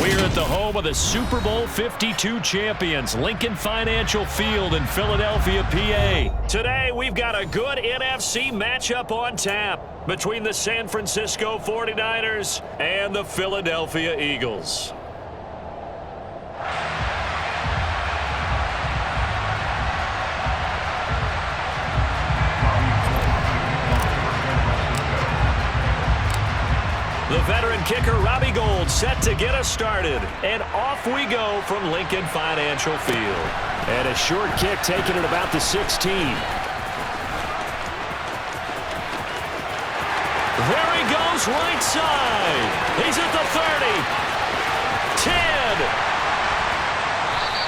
We're at the home of the Super Bowl 52 champions, Lincoln Financial Field in Philadelphia, PA. Today, we've got a good NFC matchup on tap between the San Francisco 49ers and the Philadelphia Eagles. The veteran kicker, Robbie Gould, set to get us started. And off we go from Lincoln Financial Field. And a short kick taken at about the 16. There he goes, right side. He's at the 30. 10.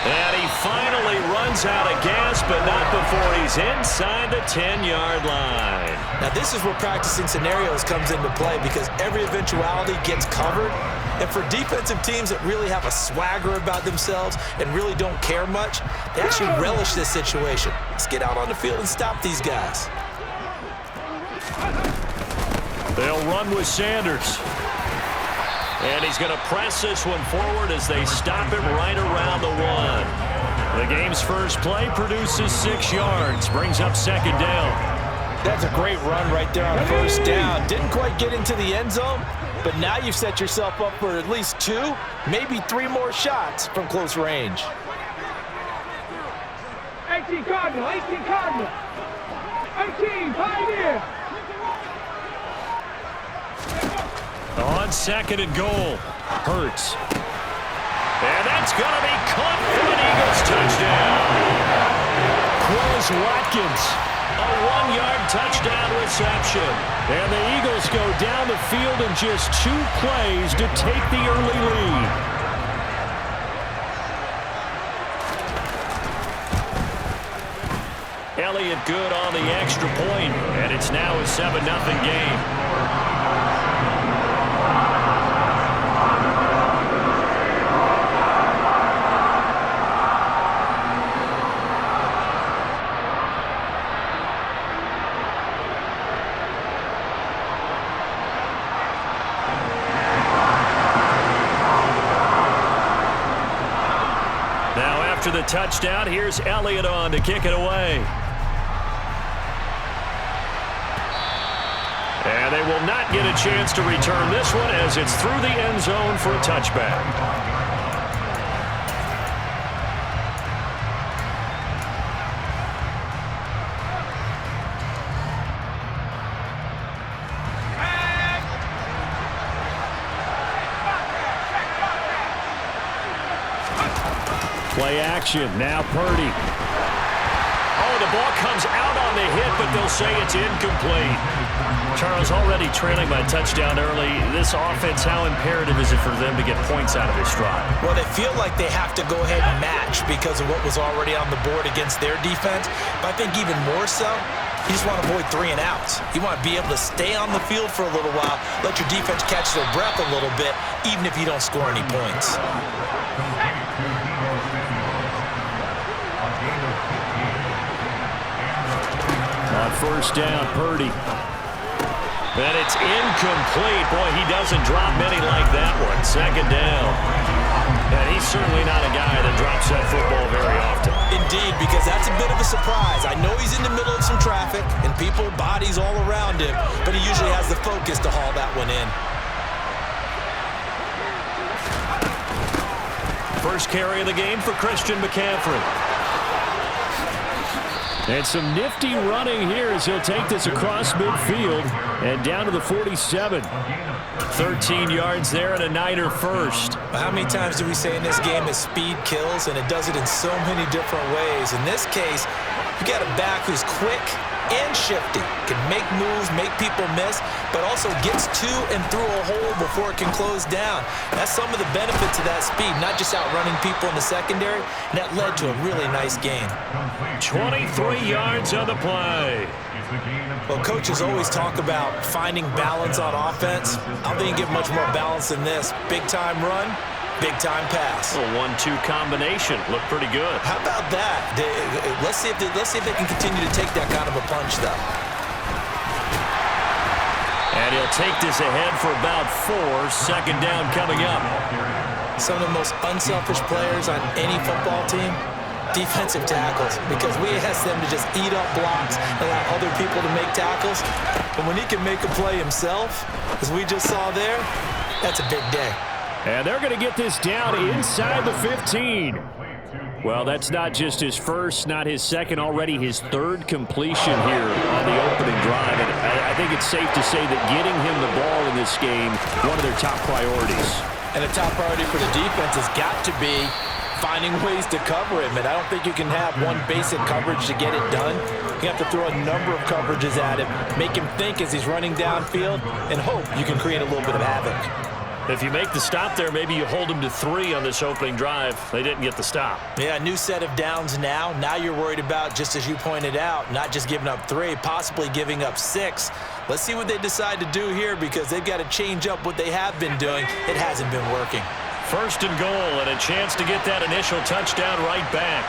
And he finally runs out of gas, but not before he's inside the 10-yard line. Now, this is where practicing scenarios comes into play because every eventuality gets covered. And for defensive teams that really have a swagger about themselves and really don't care much, they actually relish this situation. Let's get out on the field and stop these guys. They'll run with Sanders. And he's going to press this one forward as they stop him right around the 1. The game's first play produces 6 yards, brings up second down. That's a great run right there on first down. Didn't quite get into the end zone, but now you've set yourself up for at least 2, maybe 3 more shots from close range. 18 Cardinal, 18 Cardinal, 18 Pioneer. On second and goal, Hurts. And that's going to be caught for an Eagles touchdown. Quez Watkins, a 1-yard touchdown reception. And the Eagles go down the field in just 2 plays to take the early lead. Elliott good on the extra point, and it's now a 7-0 game. After the touchdown, here's Elliott on to kick it away. And they will not get a chance to return this one as it's through the end zone for a touchback. Play action, now Purdy. Oh, the ball comes out on the hit, but they'll say it's incomplete. Charles, already trailing by touchdown early. This offense, how imperative is it for them to get points out of this drive? Well, they feel like they have to go ahead and match because of what was already on the board against their defense. But I think even more so, you just want to avoid 3 and outs. You want to be able to stay on the field for a little while, let your defense catch their breath a little bit, even if you don't score any points. On first down, Purdy. And it's incomplete. Boy, he doesn't drop many like that one. Second down. And he's certainly not a guy that drops that football very often. Indeed, because that's a bit of a surprise. I know he's in the middle of some traffic and people, bodies all around him, but he usually has the focus to haul that one in. First carry of the game for Christian McCaffrey. And some nifty running here as he'll take this across midfield and down to the 47. 13 yards there and a Niner first. How many times do we say in this game that speed kills, and it does it in so many different ways? In this case, you got a back who's quick and shifty, can make moves, make people miss, but also gets to and through a hole before it can close down. That's some of the benefits of that speed, not just outrunning people in the secondary, and that led to a really nice gain. 23 yards on the play. Well, coaches always talk about finding balance on offense. I didn't get much more balance than this. Big-time run, big-time pass. A 1-2 combination. Looked pretty good. How about that? Let's see if they can continue to take that kind of a punch, though. And he'll take this ahead for about 4. Second down coming up. Some of the most unselfish players on any football team, defensive tackles, because we ask them to just eat up blocks and allow other people to make tackles. But when he can make a play himself, as we just saw there, that's a big day. And they're going to get this down inside the 15. Well, that's not just his first, not his second, already his third completion here on the opening drive. And I think it's safe to say that getting him the ball in this game, one of their top priorities. And the top priority for the defense has got to be finding ways to cover him. And I don't think you can have one basic coverage to get it done. You have to throw a number of coverages at him, make him think as he's running downfield, and hope you can create a little bit of havoc. If you make the stop there, maybe you hold them to 3 on this opening drive. They didn't get the stop. Yeah, a new set of downs now. Now you're worried about, just as you pointed out, not just giving up 3, possibly giving up 6. Let's see what they decide to do here, because they've got to change up what they have been doing. It hasn't been working. 1st and goal, and a chance to get that initial touchdown right back.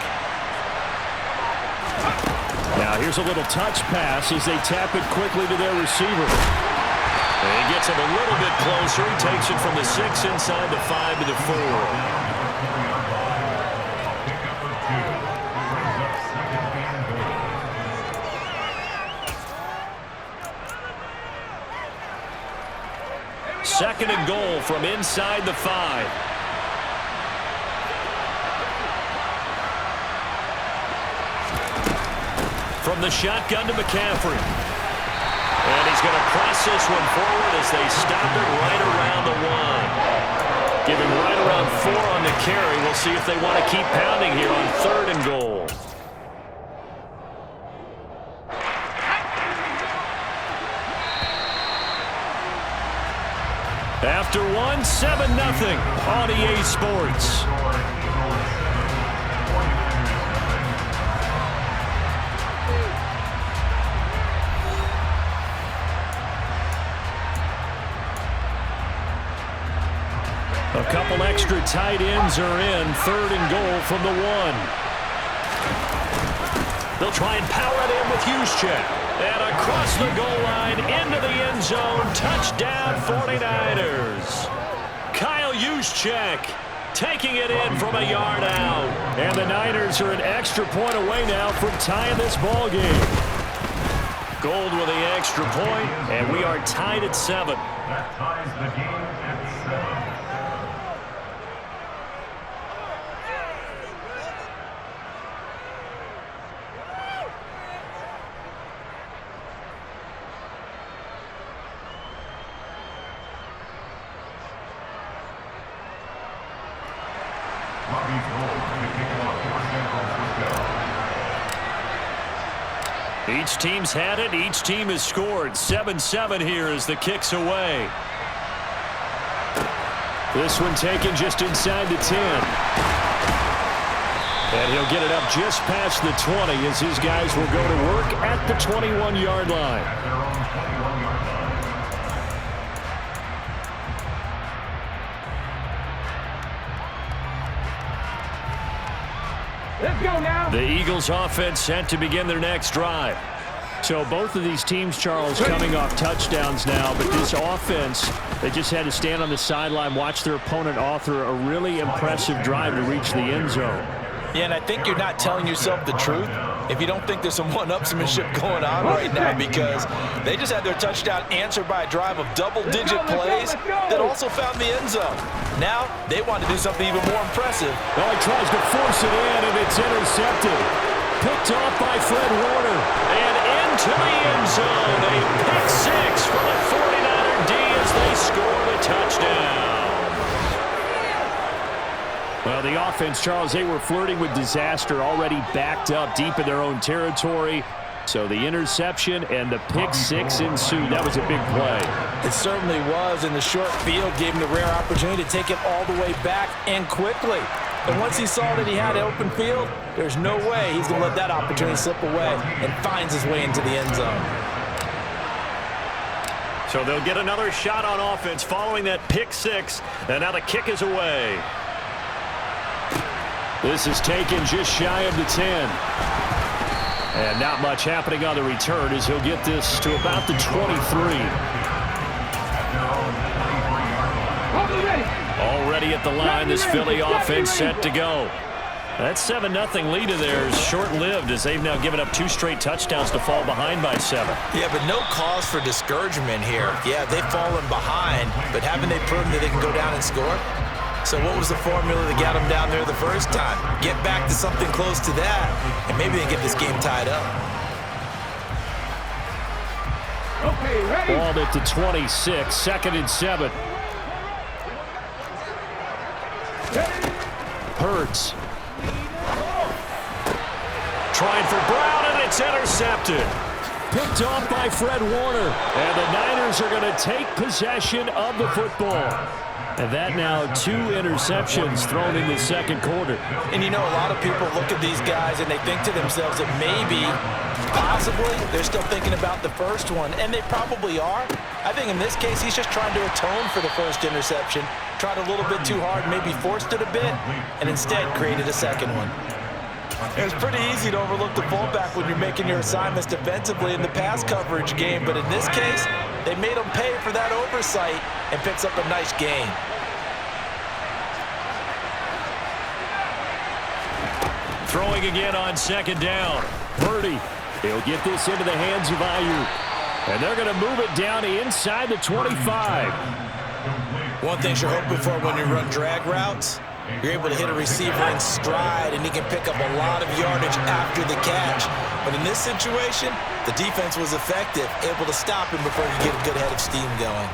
Now here's a little touch pass as they tap it quickly to their receiver. And he gets him a little bit closer. He takes it from the 6 inside the 5 to the 4. Second and goal from inside the 5. From the shotgun to McCaffrey. And he's going to press this one forward as they stop it right around the 1. Give him right around 4 on the carry. We'll see if they want to keep pounding here on 3rd and goal. After 1, 7-0 on EA Sports. A couple extra tight ends are in. 3rd and goal from the 1. They'll try and power it in with Juszczyk. And across the goal line into the end zone. Touchdown 49ers. Kyle Juszczyk taking it in from a yard out. And the Niners are an extra point away now from tying this ball game. Gold with the extra point, and we are tied at 7. That ties the game at 7. Each team's had it. Each team has scored. 7-7 here as the kick's away. This one taken just inside the 10. And he'll get it up just past the 20 as his guys will go to work at the 21-yard line. Let's go now. The Eagles offense set to begin their next drive. So both of these teams, Charles, coming off touchdowns now, but this offense, they just had to stand on the sideline, watch their opponent author a really impressive drive to reach the end zone. Yeah, and I think you're not telling yourself the truth if you don't think there's some one-upsmanship going on right now, because they just had their touchdown answered by a drive of double-digit plays that also found the end zone. Now they want to do something even more impressive. Well, he tries to force it in, and it's intercepted. Picked off by Fred Warner. And into the end zone. A pick 6 for the 49er D as they score the touchdown. Well, the offense, Charles, they were flirting with disaster, already backed up deep in their own territory. So the interception and the pick 6 ensued. That was a big play. It certainly was, and the short field gave him the rare opportunity to take it all the way back and quickly. And once he saw that he had an open field, there's no way he's going to let that opportunity slip away, and finds his way into the end zone. So they'll get another shot on offense following that pick 6, and now the kick is away. This is taken just shy of the 10. And not much happening on the return as he'll get this to about the 23. Hold it ready. Already at the line, this Philly offense set to go. That 7-0 lead of theirs short-lived as they've now given up 2 straight touchdowns to fall behind by 7. Yeah, but no cause for discouragement here. Yeah, they've fallen behind, but haven't they proven that they can go down and score? So what was the formula that got them down there the first time? Get back to something close to that, and maybe they get this game tied up. Okay, ready? Ball at the 26, 2nd and 7. Hurts. Trying for Brown, and it's intercepted. Picked off by Fred Warner. And the Niners are going to take possession of the football. And that now 2 interceptions thrown in the second quarter. And you know, a lot of people look at these guys and they think to themselves that maybe, possibly, they're still thinking about the first one. And they probably are. I think in this case, he's just trying to atone for the first interception. Tried a little bit too hard, maybe forced it a bit, and instead created a second one. It's pretty easy to overlook the fullback when you're making your assignments defensively in the pass coverage game, but in this case, they made him pay for that oversight and picks up a nice gain. Throwing again on 2nd down. Purdy. He'll get this into the hands of Ayuk. And they're going to move it down inside the 25. One thing you're hoping for when you run drag routes, you're able to hit a receiver in stride, and he can pick up a lot of yardage after the catch. But in this situation, the defense was effective, able to stop him before he get a good head of steam going.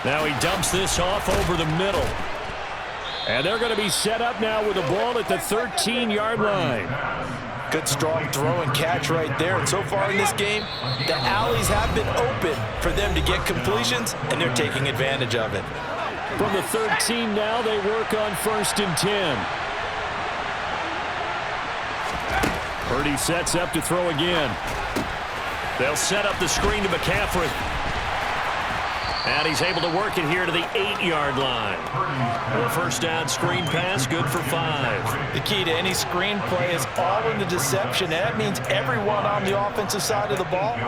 Now he dumps this off over the middle. And they're going to be set up now with the ball at the 13-yard line. Good strong throw and catch right there. And so far in this game, the alleys have been open for them to get completions, and they're taking advantage of it. From the 13 now, they work on 1st and 10. Purdy sets up to throw again. They'll set up the screen to McCaffrey. And he's able to work it here to the 8-yard line. The first down screen pass, good for 5. The key to any screen play is all in the deception. And that means everyone on the offensive side of the ball.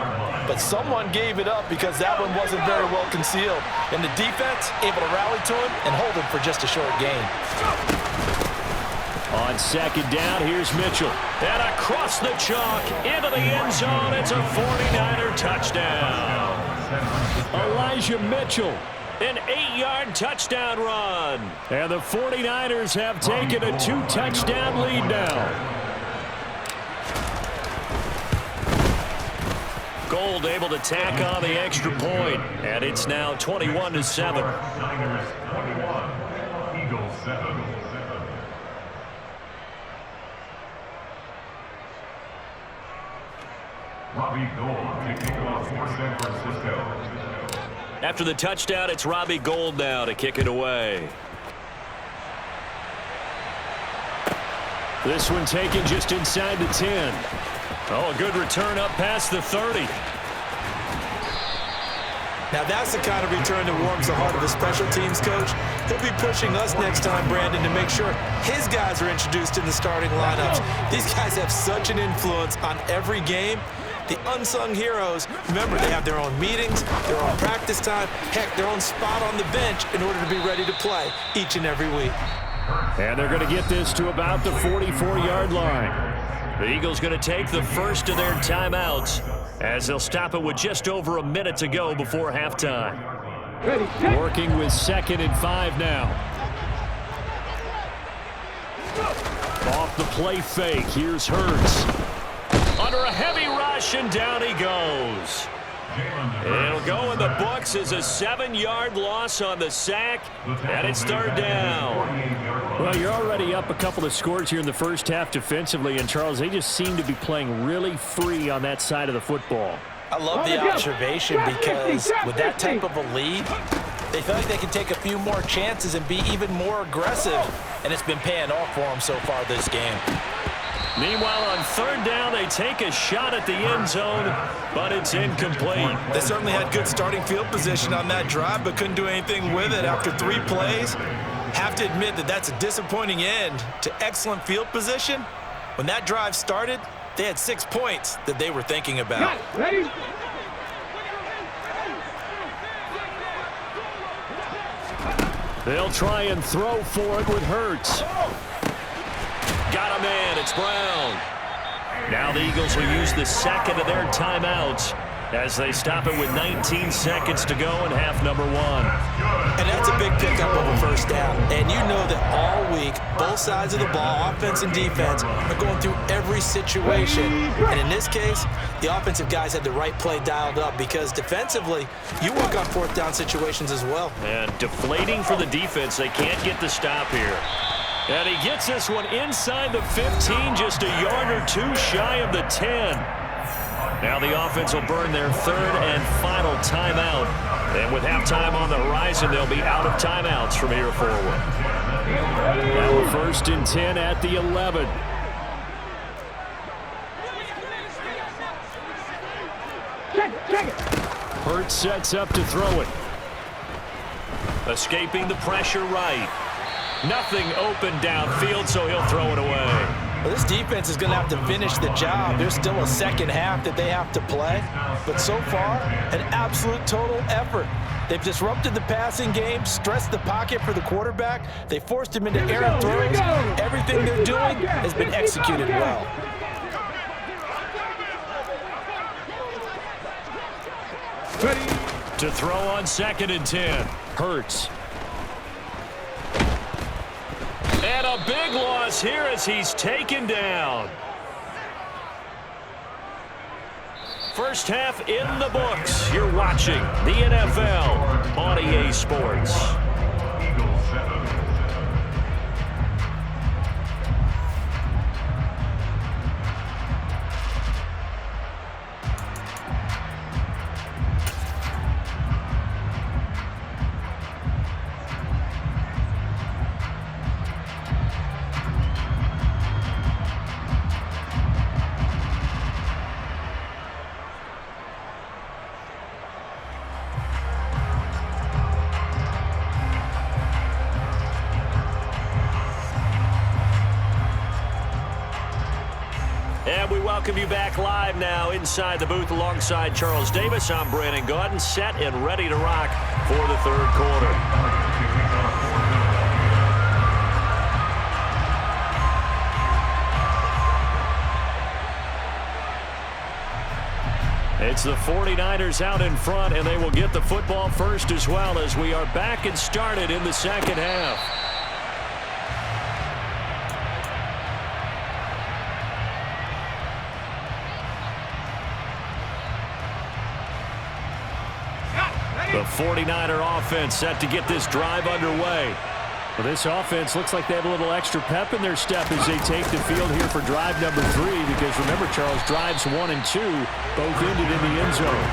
But someone gave it up because that one wasn't very well concealed. And the defense able to rally to him and hold him for just a short gain. On 2nd down, here's Mitchell. And across the chalk into the end zone. It's a 49er touchdown. Elijah Mitchell, an 8-yard touchdown run. And the 49ers have taken a 2-touchdown lead now. Gold able to tack on the extra point, and it's now 21-7. Niners 21, Eagles 7. Robbie Gould to kick off for San Francisco. After the touchdown, it's Robbie Gould now to kick it away. This one taken just inside the 10. Oh, a good return up past the 30. Now that's the kind of return that warms the heart of a special teams coach. He'll be pushing us next time, Brandon, to make sure his guys are introduced in the starting lineups. These guys have such an influence on every game. The unsung heroes, remember, they have their own meetings, their own practice time, heck, their own spot on the bench in order to be ready to play each and every week. And they're going to get this to about the 44-yard line. The Eagles going to take the first of their timeouts as they'll stop it with just over a minute to go before halftime. Ready, Working with 2nd and 5 now. Off the play fake, here's Hurts. Under a heavy rush, and down he goes. It'll go in the books as a 7-yard loss on the sack, and it's 3rd down. Well, you're already up a couple of scores here in the first half defensively, and Charles, they just seem to be playing really free on that side of the football. I love the observation because with that type of a lead, they feel like they can take a few more chances and be even more aggressive, and it's been paying off for them so far this game. Meanwhile, on 3rd down, they take a shot at the end zone, but it's incomplete. They certainly had good starting field position on that drive, but couldn't do anything with it after 3 plays. Have to admit that that's a disappointing end to excellent field position. When that drive started, they had 6 points that they were thinking about. ready. They'll try and throw for it with Hurts. Got a man. It's Brown. Now the Eagles will use the second of their timeouts as they stop it with 19 seconds to go in half number one. And that's a big pickup of a first down. And you know that all week, both sides of the ball, offense and defense, are going through every situation. And in this case, the offensive guys had the right play dialed up because defensively, you work on fourth down situations as well. And deflating for the defense. They can't get the stop here. And he gets this one inside the 15, just a yard or two shy of the 10. Now the offense will burn their third and final timeout. And with halftime on the horizon, they'll be out of timeouts from here forward. Now a 1st and 10 at the 11. Check it. Hurts sets up to throw it. Escaping the pressure right. Nothing open downfield, so he'll throw it away. Well, this defense is going to have to finish the job. There's still a second half that they have to play. But so far, an absolute total effort. They've disrupted the passing game, stressed the pocket for the quarterback. They forced him into errant throws. Everything they're doing has been executed well. Ready. To throw on 2nd and 10. Hurts. And a big loss here as he's taken down. First half in the books. You're watching the NFL on EA Sports. Eagles 7. And we welcome you back live now inside the booth alongside Charles Davis. I'm Brandon Gaudin, set and ready to rock for the third quarter. It's the 49ers out in front, and they will get the football first as well as we are back and started in the second half. The 49er offense set to get this drive underway. Well, this offense looks like they have a little extra pep in their step as they take the field here for drive number 3 because remember, Charles, drives 1 and 2 both ended in the end zone.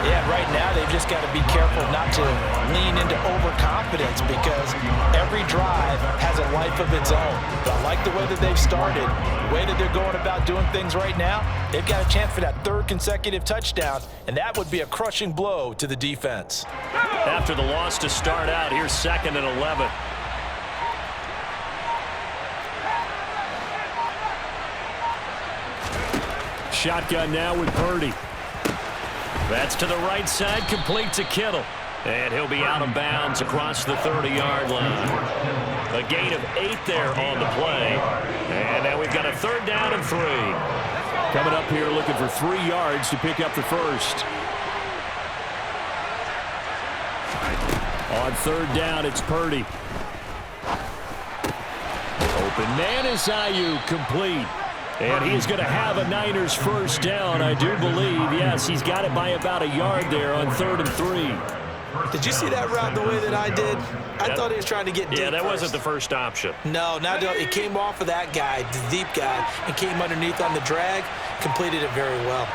Yeah, right now they've just got to be careful not to lean into overconfidence because every drive has a life of its own. But I like the way that they've started, the way that they're going about doing things right now. They've got a chance for that 3rd consecutive touchdown, and that would be a crushing blow to the defense. After the loss to start out, here's 2nd and 11. Shotgun now with Purdy. That's to the right side, complete to Kittle. And he'll be out of bounds across the 30-yard line. A gain of 8 there on the play. And now we've got a 3rd down and 3. Coming up here looking for 3 yards to pick up the first. On 3rd down, it's Purdy. Open man is Ayuk, complete. And he's going to have a Niners first down, I do believe. Yes, he's got it by about a yard there on 3rd and 3. Did you see that route the way that I did? I thought he was trying to get deep. Yeah, that first. wasn't the first option. No, it came off of that guy, the deep guy, and came underneath on the drag, completed it very well.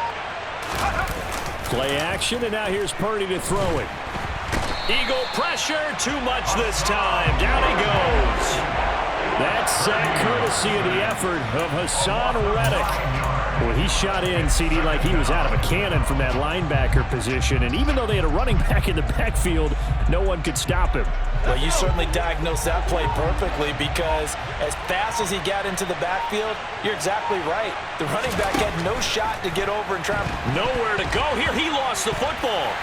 Play action, and now here's Purdy to throw it. Eagle pressure, too much this time. Down he goes. That's courtesy of the effort of Hassan Reddick. Well, he shot in, CD, like he was out of a cannon from that linebacker position. And even though they had a running back in the backfield, no one could stop him. Well, you certainly diagnosed that play perfectly because as fast as he got into the backfield, you're exactly right. The running back had no shot to get over and try. Nowhere to go here. He lost the football.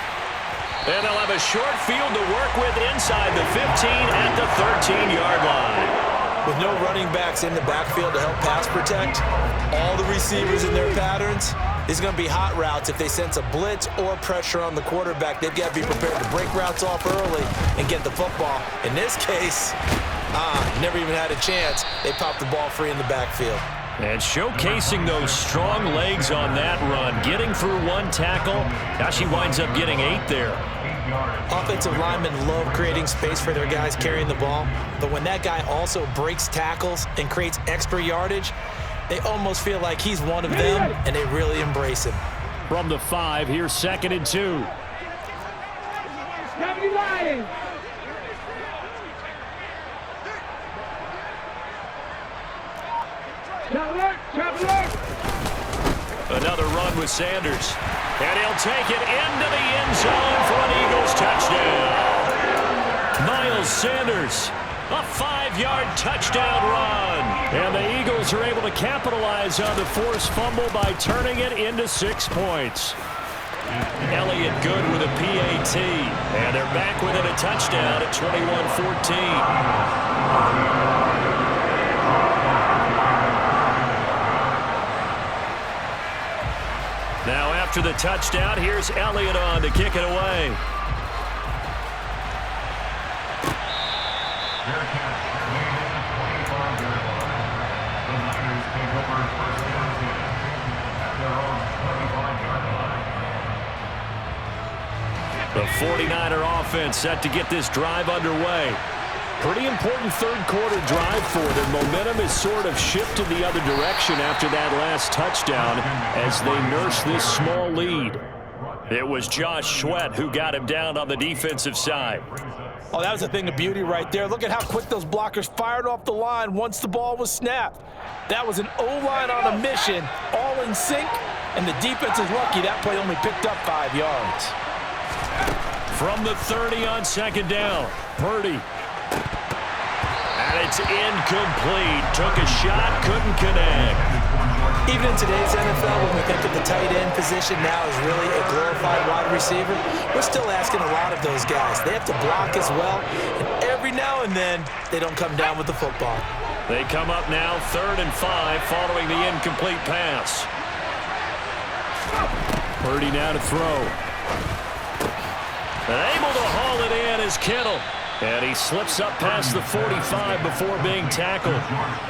And they'll have a short field to work with inside the 15 at the 13-yard line. With no running backs in the backfield to help pass protect, all the receivers in their patterns, these are going to be hot routes. If they sense a blitz or pressure on the quarterback, they've got to be prepared to break routes off early and get the football. In this case, never even had a chance. They popped the ball free in the backfield. And showcasing those strong legs on that run, getting through one tackle. Now she winds up getting 8 there. Offensive linemen love creating space for their guys carrying the ball, but when that guy also breaks tackles and creates extra yardage, they almost feel like he's one of them, and they really embrace him. From the 5, here's 2nd and 2. Stop you lying. Traveler. Another run with Sanders. And he'll take it into the end zone for an Eagles touchdown. Miles Sanders, a 5-yard touchdown run. And the Eagles are able to capitalize on the forced fumble by turning it into 6 points. Elliott good with a PAT. And they're back within a touchdown at 21-14. Now after the touchdown, here's Elliott on to kick it away. The 49er offense set to get this drive underway. Pretty important third-quarter drive for them. Momentum has sort of shifted the other direction after that last touchdown as they nurse this small lead. It was Josh Sweat who got him down on the defensive side. Oh, that was a thing of beauty right there. Look at how quick those blockers fired off the line once the ball was snapped. That was an O-line on a mission, all in sync, and the defense is lucky that play only picked up 5 yards. From the 30 on 2nd down, Purdy. And it's incomplete. Took a shot, couldn't connect. Even in today's NFL, when we think of the tight end position now as really a glorified wide receiver, we're still asking a lot of those guys. They have to block as well, and every now and then, they don't come down with the football. They come up now 3rd and 5 following the incomplete pass. Purdy now to throw. And able to haul it in is Kittle. And he slips up past the 45 before being tackled.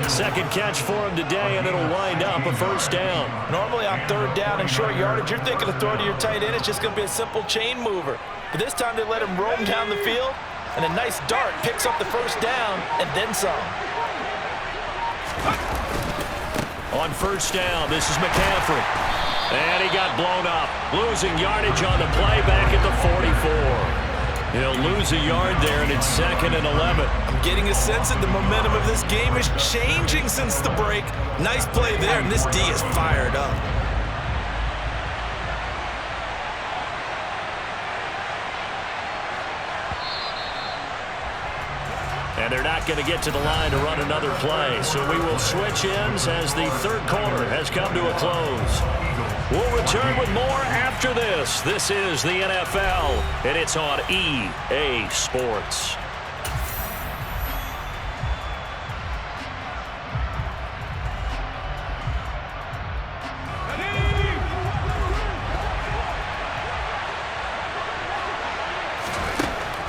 Second catch for him today, and it'll wind up a 1st down. Normally on 3rd down and short yardage, you're thinking of throwing to your tight end. It's just going to be a simple chain mover. But this time they let him roam down the field, and a nice dart picks up the 1st down and then some. On 1st down, this is McCaffrey. And he got blown up, losing yardage on the play back at the 44. He'll lose a yard there, and it's 2nd and 11. I'm getting a sense that the momentum of this game is changing since the break. Nice play there, and this D is fired up. And they're not going to get to the line to run another play. So we will switch ends as the 3rd quarter has come to a close. We'll return with more after this. This is the NFL, and it's on EA Sports.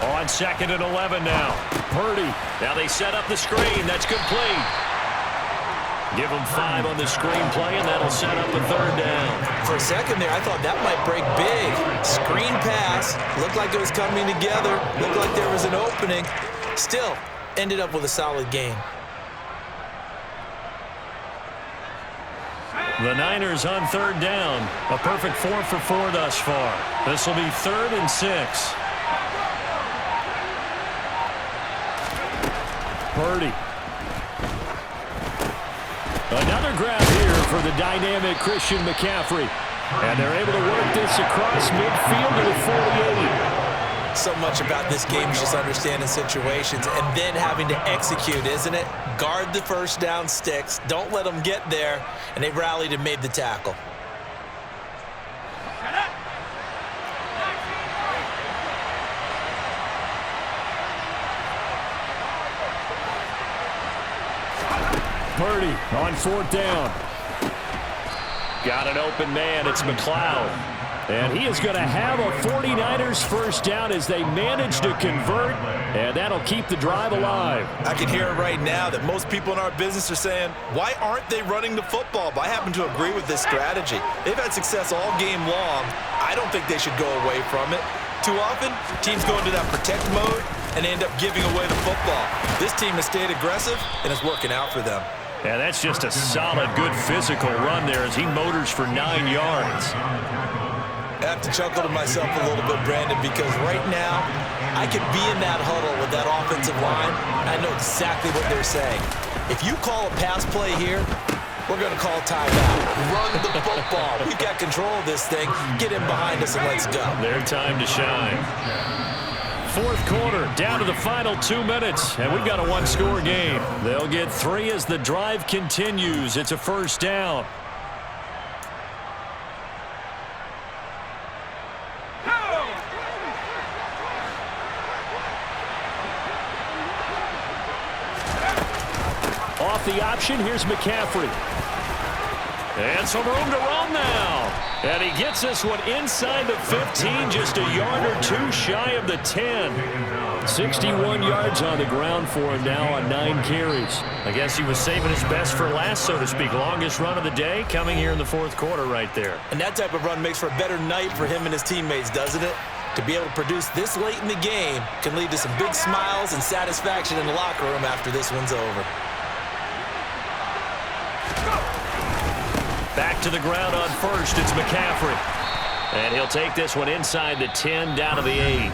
On 2nd and 11 now. Purdy. Now they set up the screen. That's complete. Give them 5 on the screen play, and that'll set up a 3rd down. For a second there, I thought that might break big. Screen pass. Looked like it was coming together. Looked like there was an opening. Still, ended up with a solid game. The Niners on 3rd down. A perfect 4 for 4 thus far. This will be 3rd and 6. Purdy. Another grab here for the dynamic Christian McCaffrey. And they're able to work this across midfield to the 48. So much about this game is just understanding situations and then having to execute, isn't it? Guard the 1st down sticks. Don't let them get there. And they rallied and made the tackle. Purdy on 4th down. Got an open man. It's McLeod. And he is going to have a 49ers first down as they manage to convert, and that'll keep the drive alive. I can hear it right now that most people in our business are saying, why aren't they running the football? But I happen to agree with this strategy. They've had success all game long. I don't think they should go away from it. Too often, teams go into that protect mode and end up giving away the football. This team has stayed aggressive, and it's working out for them. Yeah, that's just a solid, good physical run there as he motors for 9 yards. I have to chuckle to myself a little bit, Brandon, because right now I could be in that huddle with that offensive line. I know exactly what they're saying. If you call a pass play here, we're going to call timeout. Run the football. We've got control of this thing. Get in behind us and let's go. Their time to shine. 4th quarter, down to the final 2 minutes, and we've got a one-score game. They'll get 3 as the drive continues. It's a first down. Off the option, here's McCaffrey. And some room to run now. And he gets this one inside the 15, just a yard or 2 shy of the 10. 61 yards on the ground for him now on 9 carries. I guess he was saving his best for last, so to speak. Longest run of the day coming here in the 4th quarter right there. And that type of run makes for a better night for him and his teammates, doesn't it? To be able to produce this late in the game can lead to some big smiles and satisfaction in the locker room after this one's over. Back to the ground on first, it's McCaffrey. And he'll take this one inside the 10, down to the 8.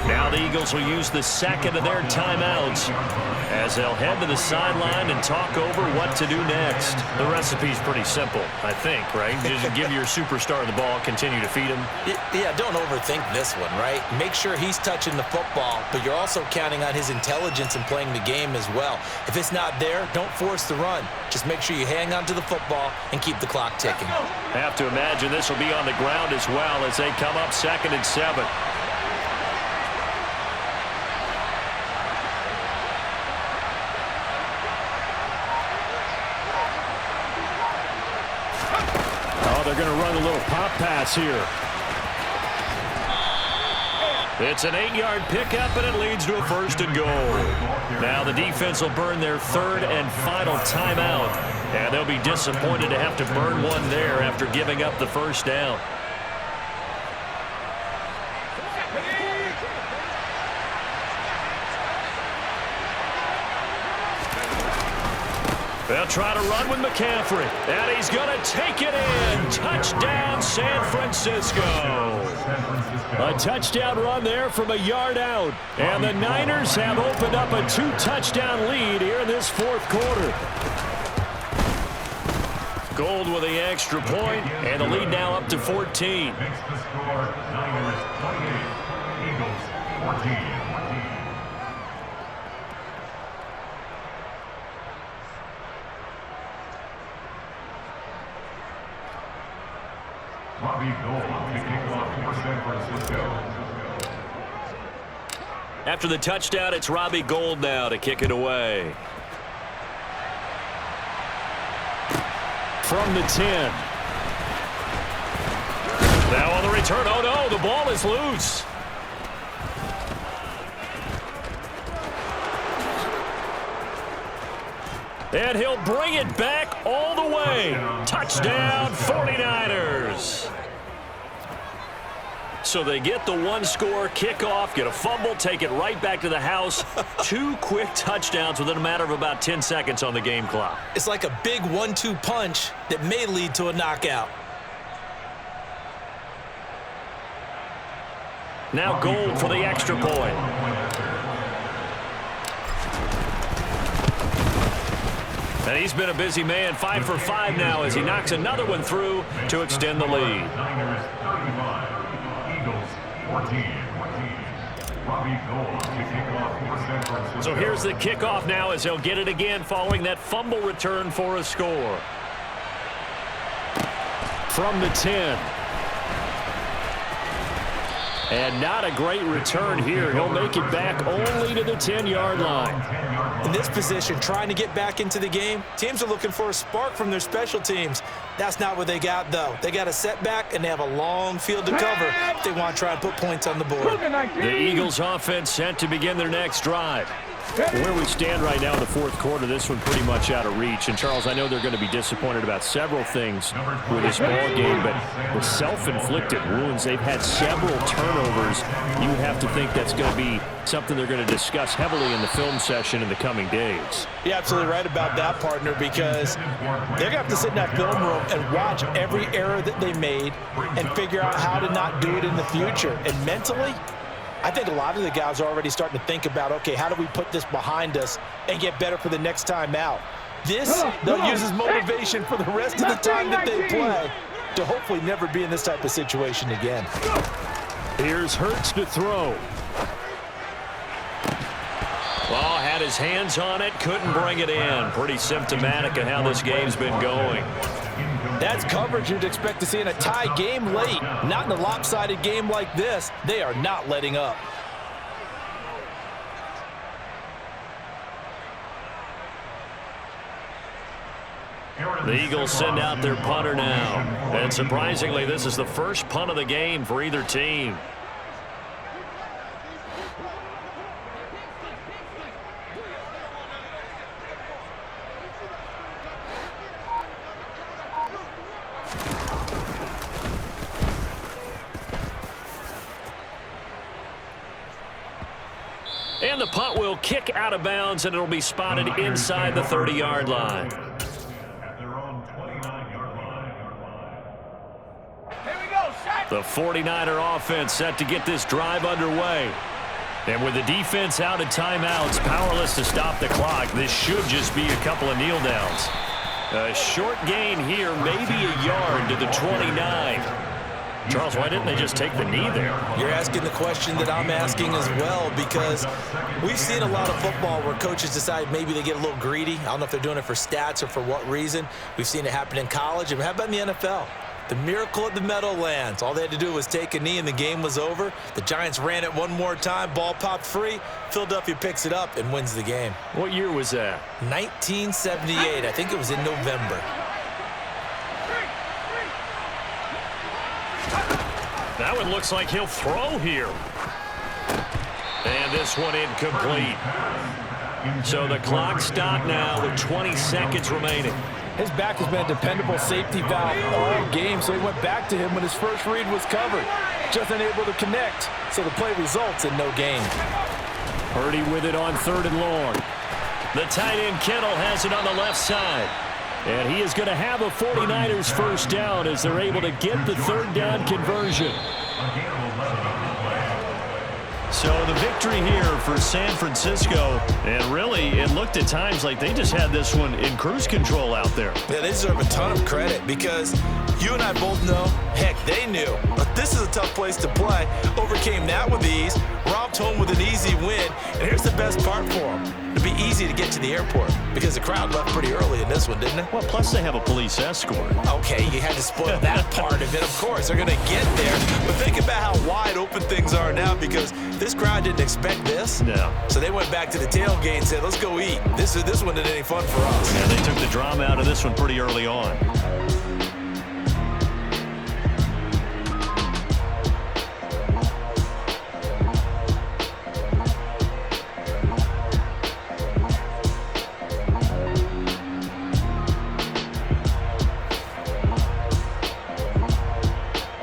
Now the Eagles will use the second of their timeouts as they'll head to the sideline and talk over what to do next. The recipe's pretty simple, I think, right? Just give your superstar the ball, continue to feed him. Yeah, don't overthink this one, right? Make sure he's touching the football, but you're also counting on his intelligence in playing the game as well. If it's not there, don't force the run. Just make sure you hang on to the football and keep the clock ticking. Have to imagine this will be on the ground as well as they come up 2nd and 7. They're going to run a little pop pass here. It's an 8-yard pickup, and it leads to a 1st and goal. Now the defense will burn their 3rd and final timeout, and they'll be disappointed to have to burn one there after giving up the first down. They'll try to run with McCaffrey, and he's going to take it in. Touchdown, San Francisco. A touchdown run there from a yard out, and the Niners have opened up a 2-touchdown lead here in this 4th quarter. Gold with the extra point, and the lead now up to 14. Makes the score Niners 28, Eagles 14. Robbie Gould to kick off for San Francisco. After the touchdown, it's Robbie Gould now to kick it away. From the 10. Now on the return. Oh, no, the ball is loose. And he'll bring it back all the way. Touchdown, 49ers. So they get the one-score kickoff, get a fumble, take it right back to the house. 2 quick touchdowns within a matter of about 10 seconds on the game clock. It's like a big 1-2 punch that may lead to a knockout. Now Gould for the extra point. And he's been a busy man, 5 for 5 now as he knocks another one through to extend the lead. Niners 35, Eagles 14. Robbie Gould to kick off for San Francisco. So here's the kickoff now as he'll get it again following that fumble return for a score. From the 10. And not a great return here. He'll make it back only to the 10-yard line. In this position, trying to get back into the game, teams are looking for a spark from their special teams. That's not what they got, though. They got a setback, and they have a long field to cover if they want to try and put points on the board. The Eagles offense set to begin their next drive. Where we stand right now in the fourth quarter, this one pretty much out of reach. And, Charles, I know they're going to be disappointed about several things with this ball game, but the self-inflicted wounds, they've had several turnovers. You have to think that's going to be something they're going to discuss heavily in the film session in the coming days. You're absolutely right about that, partner, because they're going to have to sit in that film room and watch every error that they made and figure out how to not do it in the future. And mentally, I think a lot of the guys are already starting to think about, okay, how do we put this behind us and get better for the next time out? This, they'll use as motivation for the rest of the time that they play to hopefully never be in this type of situation again. Here's Hurts to throw. Well, had his hands on it, couldn't bring it in. Pretty symptomatic of how this game's been going. That's coverage you'd expect to see in a tie game late. Not in a lopsided game like this. They are not letting up. The Eagles send out their punter now. And surprisingly, this is the first punt of the game for either team. And the punt will kick out of bounds, and it'll be spotted inside the 30-yard line. At their own 29-yard line. Here we go, set. The 49er offense set to get this drive underway. And with the defense out at timeouts, powerless to stop the clock, this should just be a couple of kneel downs. A short gain here, maybe a yard to the 29. Charles, why didn't they just take the knee there? You're asking the question that I'm asking as well, because we've seen a lot of football where coaches decide maybe they get a little greedy. I don't know if they're doing it for stats or for what reason. We've seen it happen in college. And how about in the NFL? The miracle at the Meadowlands. All they had to do was take a knee and the game was over. The Giants ran it one more time. Ball popped free. Philadelphia picks it up and wins the game. What year was that? 1978. I think it was in November. That one looks like he'll throw here. And this one incomplete. So the clock stopped now with 20 seconds remaining. His back has been a dependable safety valve all game, so he went back to him when his first read was covered. Just unable to connect, so the play results in no gain. Purdy with it on 3rd and long. The tight end Kittle has it on the left side. And he is going to have a 49ers first down as they're able to get the 3rd down conversion. So the victory here for San Francisco, and really it looked at times like they just had this one in cruise control out there. Yeah, they deserve a ton of credit because you and I both know, heck, they knew. But this is a tough place to play. Overcame that with ease, romped home with an easy win. And here's the best part for them. It'd be easy to get to the airport because the crowd left pretty early in this one, didn't it? Well, plus they have a police escort. Okay, you had to spoil that part of it. Of course, they're going to get there. But think about how wide open things are now because this crowd didn't expect this. No. So they went back to the tailgate and said, let's go eat. This one isn't any fun for us. Yeah, they took the drama out of this one pretty early on.